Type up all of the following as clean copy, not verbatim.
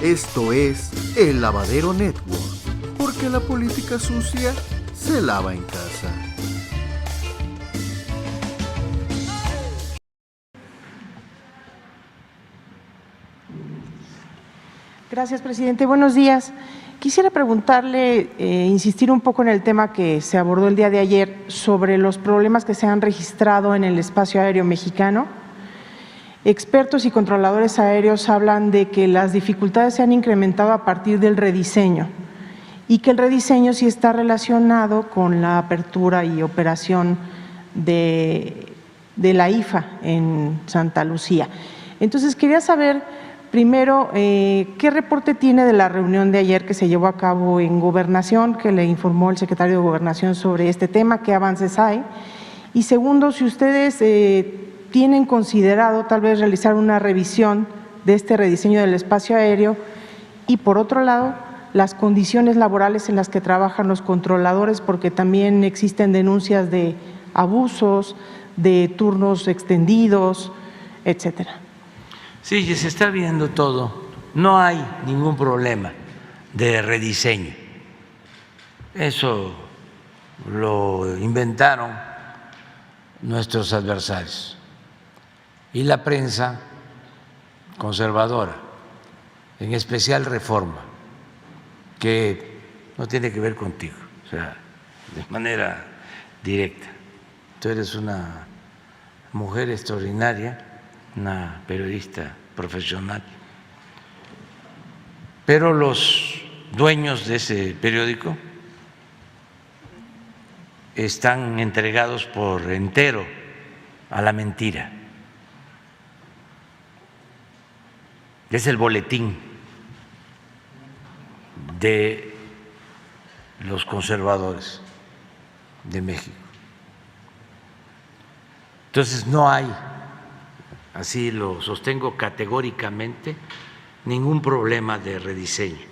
Esto es El Lavadero Network, porque la política sucia se lava en casa. Gracias, presidente. Buenos días. Quisiera preguntarle, insistir un poco en el tema que se abordó el día de ayer sobre los problemas que se han registrado en el espacio aéreo mexicano. Expertos y controladores aéreos hablan de que las dificultades se han incrementado a partir del rediseño y que el rediseño sí está relacionado con la apertura y operación de la IFA en Santa Lucía. Entonces, quería saber primero qué reporte tiene de la reunión de ayer que se llevó a cabo en Gobernación, que le informó el secretario de Gobernación sobre este tema, qué avances hay. Y segundo, si ustedes tienen considerado tal vez realizar una revisión de este rediseño del espacio aéreo y, por otro lado, las condiciones laborales en las que trabajan los controladores, porque también existen denuncias de abusos, de turnos extendidos, etcétera. Sí, se está viendo todo. No hay ningún problema de rediseño. Eso lo inventaron nuestros adversarios y la prensa conservadora, en especial Reforma, que no tiene que ver contigo, o sea, de manera directa. Tú eres una mujer extraordinaria, una periodista profesional, pero los dueños de ese periódico están entregados por entero a la mentira. Es el boletín de los conservadores de México. Entonces no hay, así lo sostengo categóricamente, ningún problema de rediseño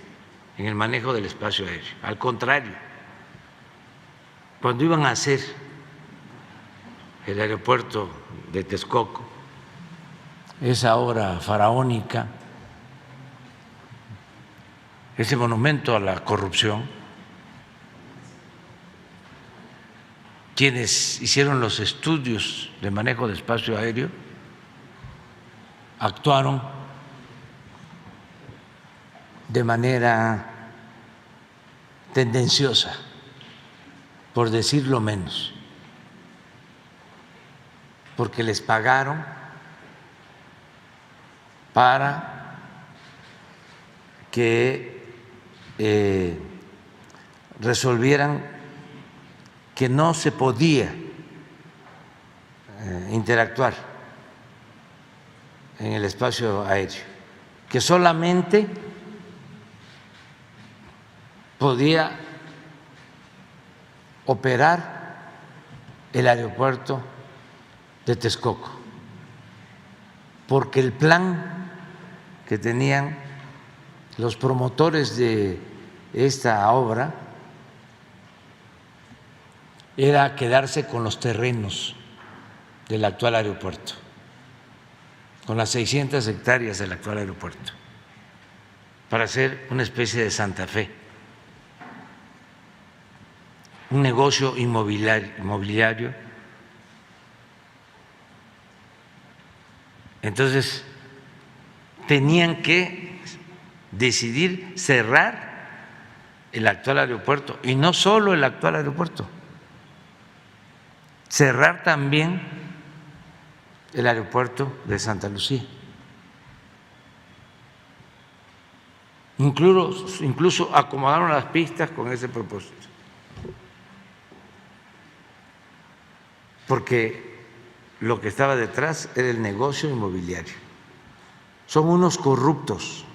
en el manejo del espacio aéreo. Al contrario, cuando iban a hacer el aeropuerto de Texcoco, esa obra faraónica, ese monumento a la corrupción, quienes hicieron los estudios de manejo de espacio aéreo actuaron de manera tendenciosa, por decirlo menos, porque les pagaron para que resolvieran que no se podía interactuar en el espacio aéreo, que solamente podía operar el aeropuerto de Texcoco, porque el plan que tenían los promotores de esta obra era quedarse con los terrenos del actual aeropuerto, con las 600 hectáreas del actual aeropuerto, para hacer una especie de Santa Fe, un negocio inmobiliario. Entonces, tenían que decidir cerrar el actual aeropuerto, y no solo el actual aeropuerto, cerrar también el aeropuerto de Santa Lucía. Incluso acomodaron las pistas con ese propósito, porque lo que estaba detrás era el negocio inmobiliario. Son unos corruptos.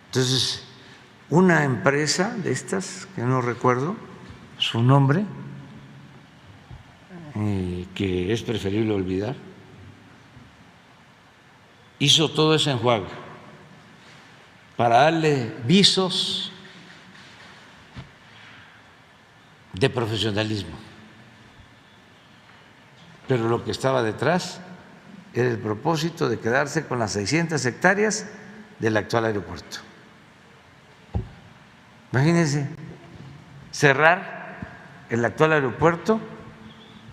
Entonces, una empresa de estas, que no recuerdo su nombre, que es preferible olvidar, hizo todo ese enjuague para darle visos de profesionalismo, pero lo que estaba detrás era el propósito de quedarse con las 600 hectáreas del actual aeropuerto. Imagínense, cerrar el actual aeropuerto,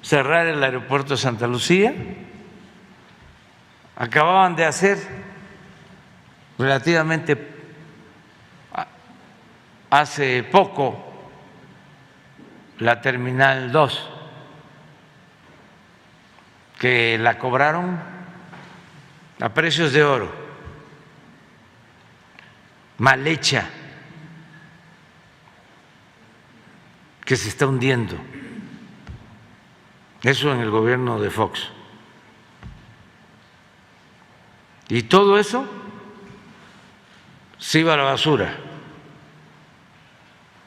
cerrar el aeropuerto de Santa Lucía. Acababan de hacer relativamente hace poco la Terminal 2, que la cobraron a precios de oro, mal hecha, que se está hundiendo. Eso en el gobierno de Fox. Y todo eso se iba a la basura.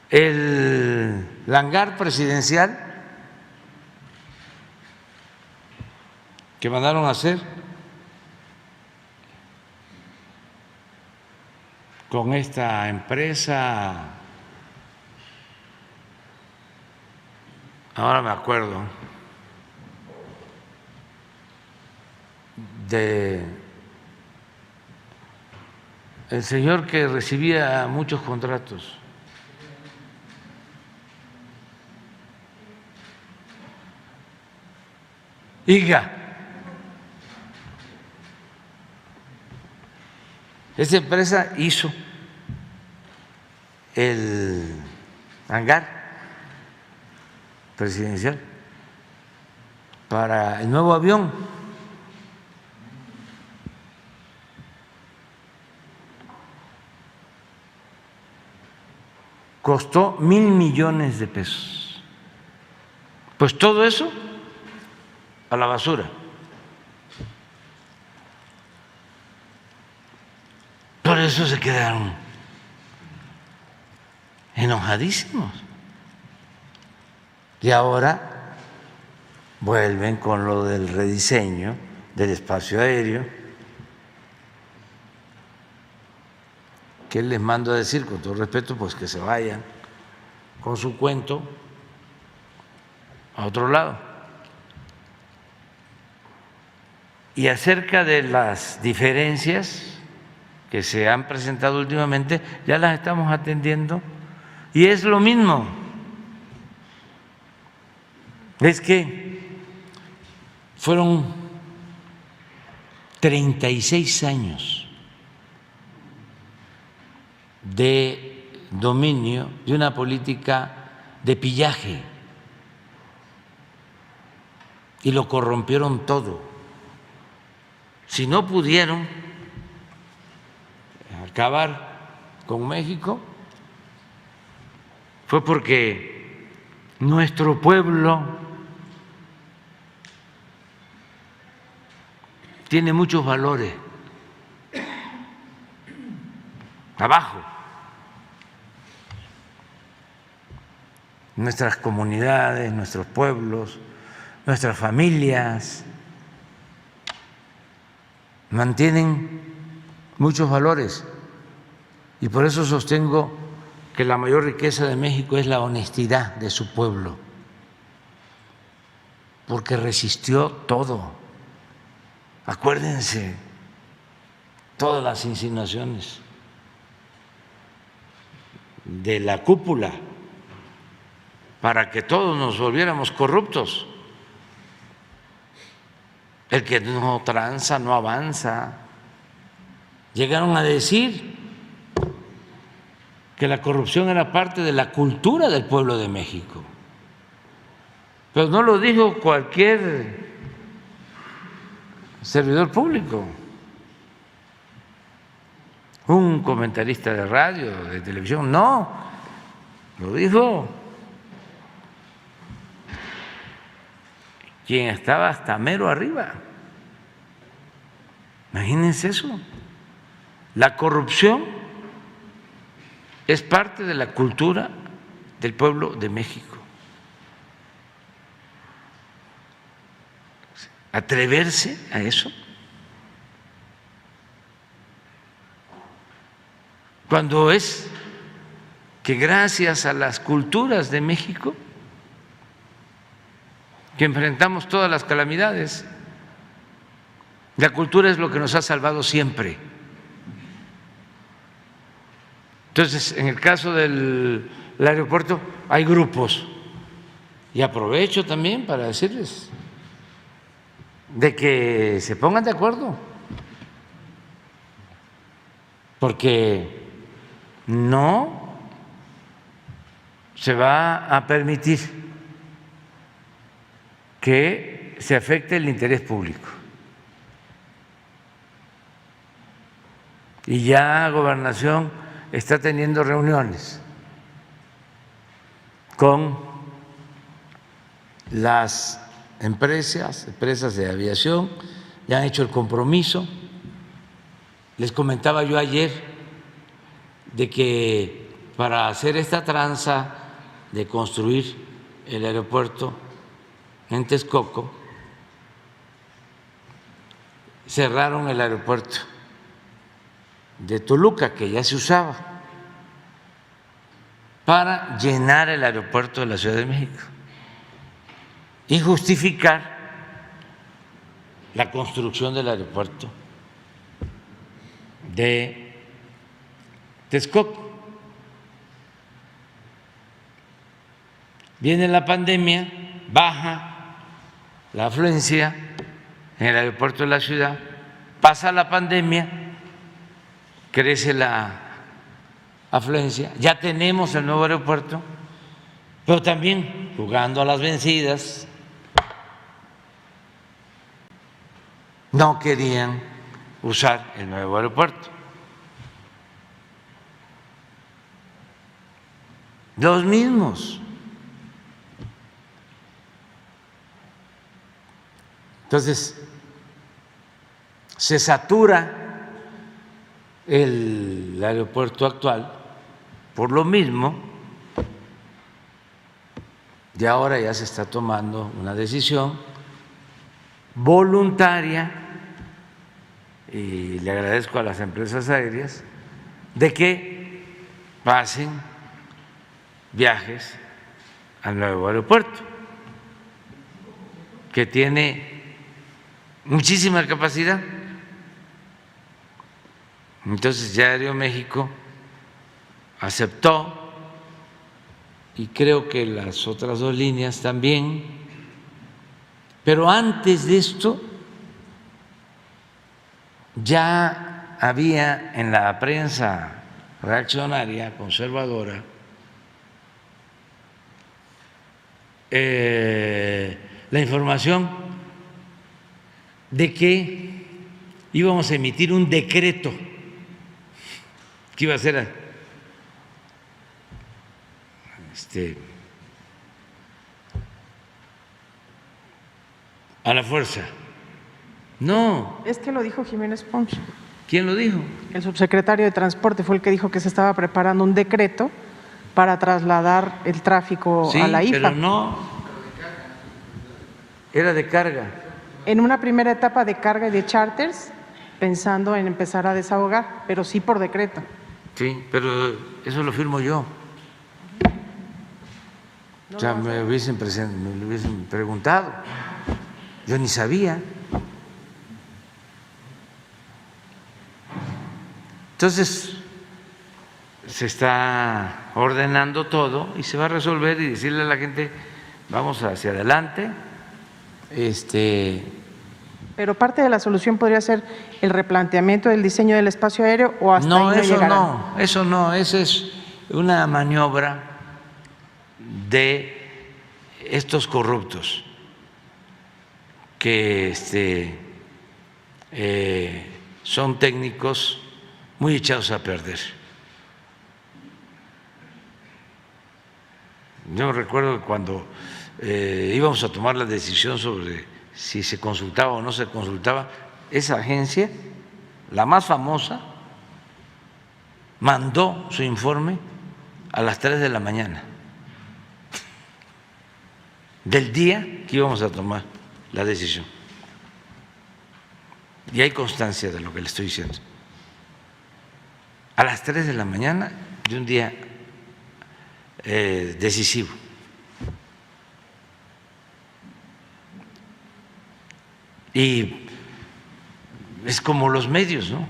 El hangar presidencial que mandaron a hacer con esta empresa, ahora me acuerdo, de el señor que recibía muchos contratos. IGA. Esa empresa hizo el hangar presidencial para el nuevo avión. Costó 1,000 millones de pesos. Pues todo eso a la basura. Por eso se quedaron enojadísimos. Y ahora vuelven con lo del rediseño del espacio aéreo. ¿Qué les mando a decir? Con todo respeto, pues que se vayan con su cuento a otro lado. Y acerca de las diferencias que se han presentado últimamente, ya las estamos atendiendo y es lo mismo. Es que fueron 36 años de dominio de una política de pillaje y lo corrompieron todo. Si no pudieron acabar con México, fue porque nuestro pueblo tiene muchos valores abajo. Nuestras comunidades, nuestros pueblos, nuestras familias mantienen muchos valores y por eso sostengo que la mayor riqueza de México es la honestidad de su pueblo, porque resistió todo. Acuérdense todas las insinuaciones de la cúpula para que todos nos volviéramos corruptos. El que no tranza no avanza. Llegaron a decir que la corrupción era parte de la cultura del pueblo de México. Pero no lo dijo cualquier servidor público, un comentarista de radio, de televisión, no, lo dijo quien estaba hasta mero arriba. Imagínense eso. La corrupción es parte de la cultura del pueblo de México. Atreverse a eso, cuando es que gracias a las culturas de México que enfrentamos todas las calamidades. La cultura es lo que nos ha salvado siempre. Entonces, en el caso del aeropuerto hay grupos, y aprovecho también para decirles de que se pongan de acuerdo, porque no se va a permitir que se afecte el interés público. Y ya Gobernación está teniendo reuniones con las empresas de aviación, ya han hecho el compromiso. Les comentaba yo ayer de que para hacer esta tranza de construir el aeropuerto en Texcoco, cerraron el aeropuerto de Toluca, que ya se usaba, para llenar el aeropuerto de la Ciudad de México y justificar la construcción del aeropuerto de Texcoco. Viene la pandemia, baja la afluencia en el aeropuerto de la ciudad, pasa la pandemia, crece la afluencia, ya tenemos el nuevo aeropuerto, pero también jugando a las vencidas, no querían usar el nuevo aeropuerto. Los mismos. Entonces, se satura el aeropuerto actual por lo mismo, y ahora ya se está tomando una decisión voluntaria, y le agradezco a las empresas aéreas, de que pasen viajes al nuevo aeropuerto, que tiene muchísima capacidad. Entonces ya Aeroméxico aceptó, y creo que las otras dos líneas también, pero antes de esto ya había en la prensa reaccionaria, conservadora, la información de que íbamos a emitir un decreto que iba a ser a la fuerza. No. Es que lo dijo Jiménez Pons. ¿Quién lo dijo? El subsecretario de Transporte fue el que dijo que se estaba preparando un decreto para trasladar el tráfico a la IFA. Pero no, era de carga. En una primera etapa de carga y de charters, pensando en empezar a desahogar, pero sí por decreto. Sí, pero eso lo firmo yo. O sea, me hubiesen preguntado. Yo ni sabía. Entonces, se está ordenando todo y se va a resolver, y decirle a la gente, vamos hacia adelante. Pero parte de la solución podría ser el replanteamiento del diseño del espacio aéreo, o hasta ahí no llegará. Eso no, esa es una maniobra de estos corruptos que son técnicos muy echados a perder. Yo recuerdo que cuando íbamos a tomar la decisión sobre si se consultaba o no se consultaba, esa agencia, la más famosa, mandó su informe a las 3 de la mañana del día que íbamos a tomar la decisión. Y hay constancia de lo que le estoy diciendo. A las 3 de la mañana de un día decisivo. Y es como los medios, ¿no?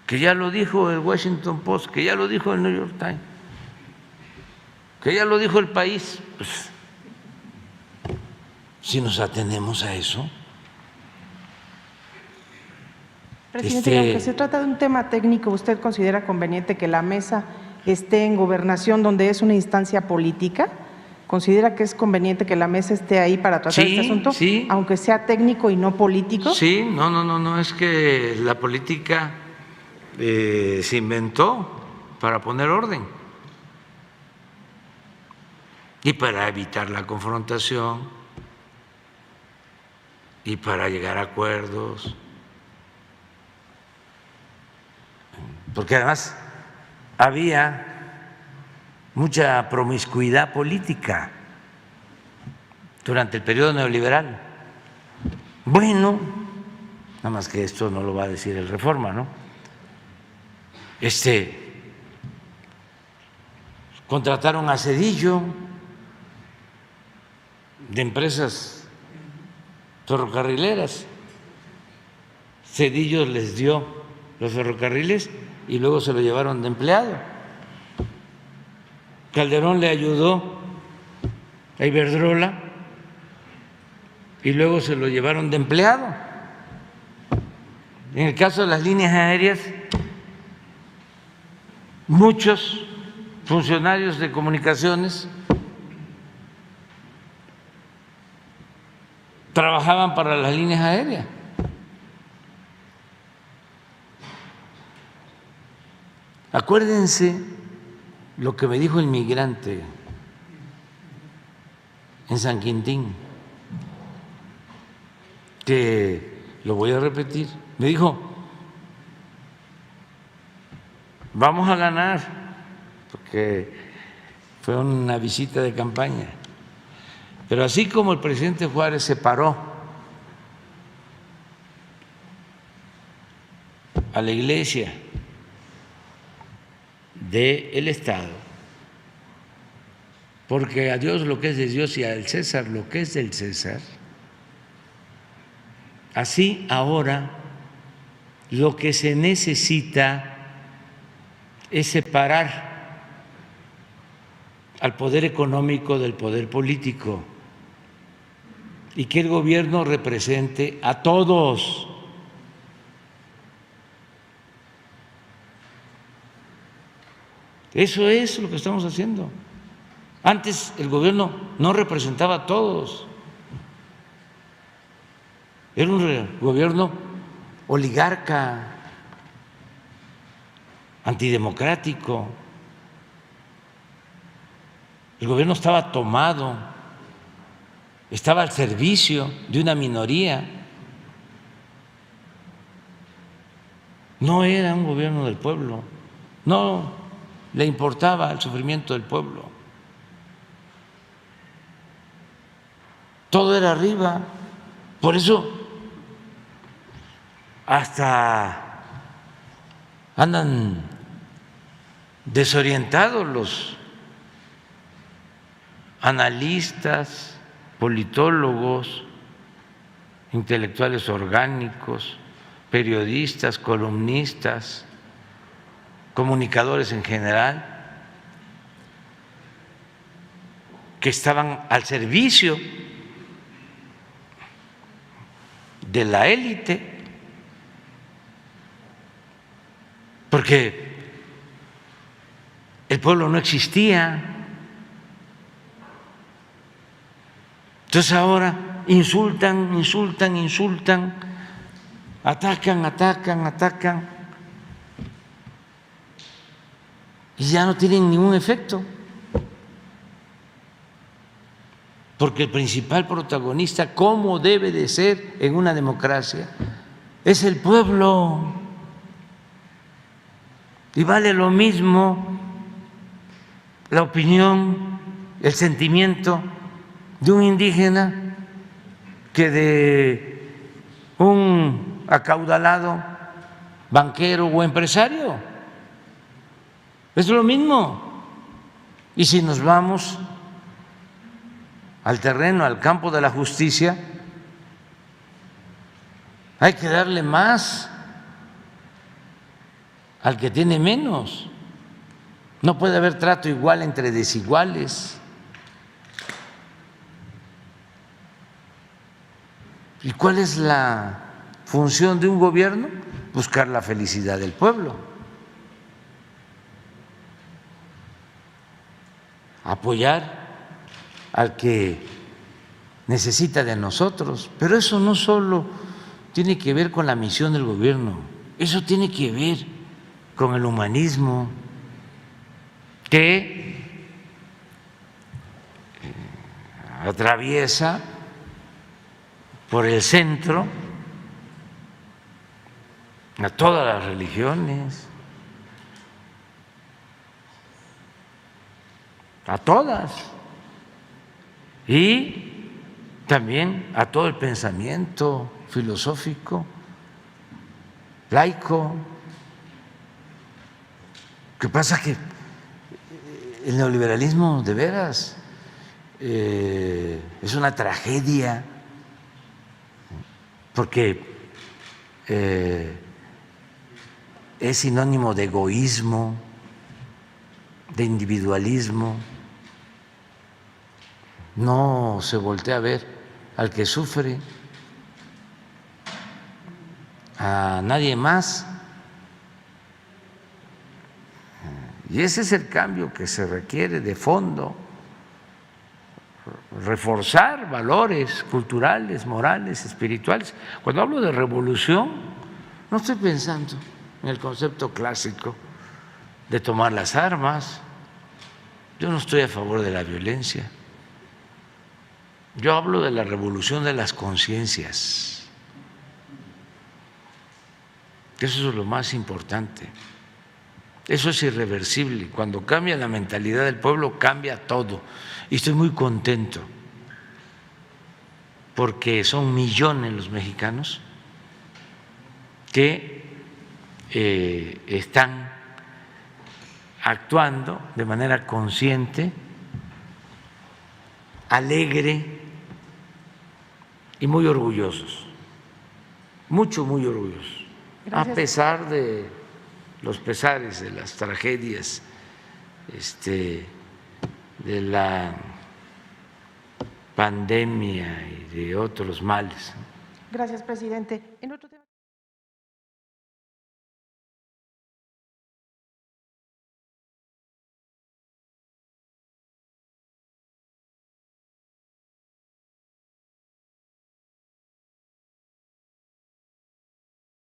Que ya lo dijo el Washington Post, que ya lo dijo el New York Times, que ya lo dijo el País. Pues, si nos atenemos a eso. Presidente, aunque se trata de un tema técnico, ¿usted considera conveniente que la mesa esté en Gobernación, donde es una instancia política? ¿Considera que es conveniente que la mesa esté ahí para tratar este asunto, aunque sea técnico y no político? Sí, no, es que la política se inventó para poner orden y para evitar la confrontación y para llegar a acuerdos, porque además había mucha promiscuidad política durante el periodo neoliberal. Bueno, nada más que esto no lo va a decir el Reforma, ¿no? Contrataron a Zedillo de empresas ferrocarrileras. Zedillo les dio los ferrocarriles y luego se lo llevaron de empleado. Calderón le ayudó a Iberdrola y luego se lo llevaron de empleado. En el caso de las líneas aéreas, muchos funcionarios de comunicaciones trabajaban para las líneas aéreas. Acuérdense lo que me dijo el migrante en San Quintín, que lo voy a repetir. Me dijo: vamos a ganar, porque fue una visita de campaña. Pero así como el presidente Juárez se paró a la iglesia del Estado, porque a Dios lo que es de Dios y al César lo que es del César, así ahora lo que se necesita es separar al poder económico del poder político y que el gobierno represente a todos. Eso es lo que estamos haciendo. Antes el gobierno no representaba a todos. Era un gobierno oligarca, antidemocrático. El gobierno estaba tomado, estaba al servicio de una minoría. No era un gobierno del pueblo, no le importaba el sufrimiento del pueblo. Todo era arriba. Por eso hasta andan desorientados los analistas, politólogos, intelectuales orgánicos, periodistas, columnistas, comunicadores en general, que estaban al servicio de la élite, porque el pueblo no existía. Entonces ahora insultan, atacan, y ya no tienen ningún efecto, porque el principal protagonista, como debe de ser en una democracia, es el pueblo. Y vale lo mismo la opinión, el sentimiento de un indígena que de un acaudalado banquero o empresario. Es lo mismo. Y si nos vamos al terreno, al campo de la justicia, Hay que darle más al que tiene menos. No puede haber trato igual entre desiguales. ¿Y cuál es la función de un gobierno? Buscar la felicidad del pueblo, apoyar al que necesita de nosotros. Pero eso no solo tiene que ver con la misión del gobierno, eso tiene que ver con el humanismo que atraviesa por el centro a todas las religiones, a todas, y también a todo el pensamiento filosófico, laico. ¿Qué pasa? Que el neoliberalismo de veras es una tragedia, porque es sinónimo de egoísmo, de individualismo. No se voltea a ver al que sufre, a nadie más. Y ese es el cambio que se requiere de fondo, reforzar valores culturales, morales, espirituales. Cuando hablo de revolución, no estoy pensando en el concepto clásico de tomar las armas. Yo no estoy a favor de la violencia. Yo hablo de la revolución de las conciencias. Eso es lo más importante. Eso es irreversible. Cuando cambia la mentalidad del pueblo, cambia todo. Y estoy muy contento porque son millones los mexicanos que están actuando de manera consciente, alegre y muy orgullosos, muy orgullosos. Gracias. A pesar de los pesares, de las tragedias, de la pandemia y de otros males. Gracias, presidente. En otro tema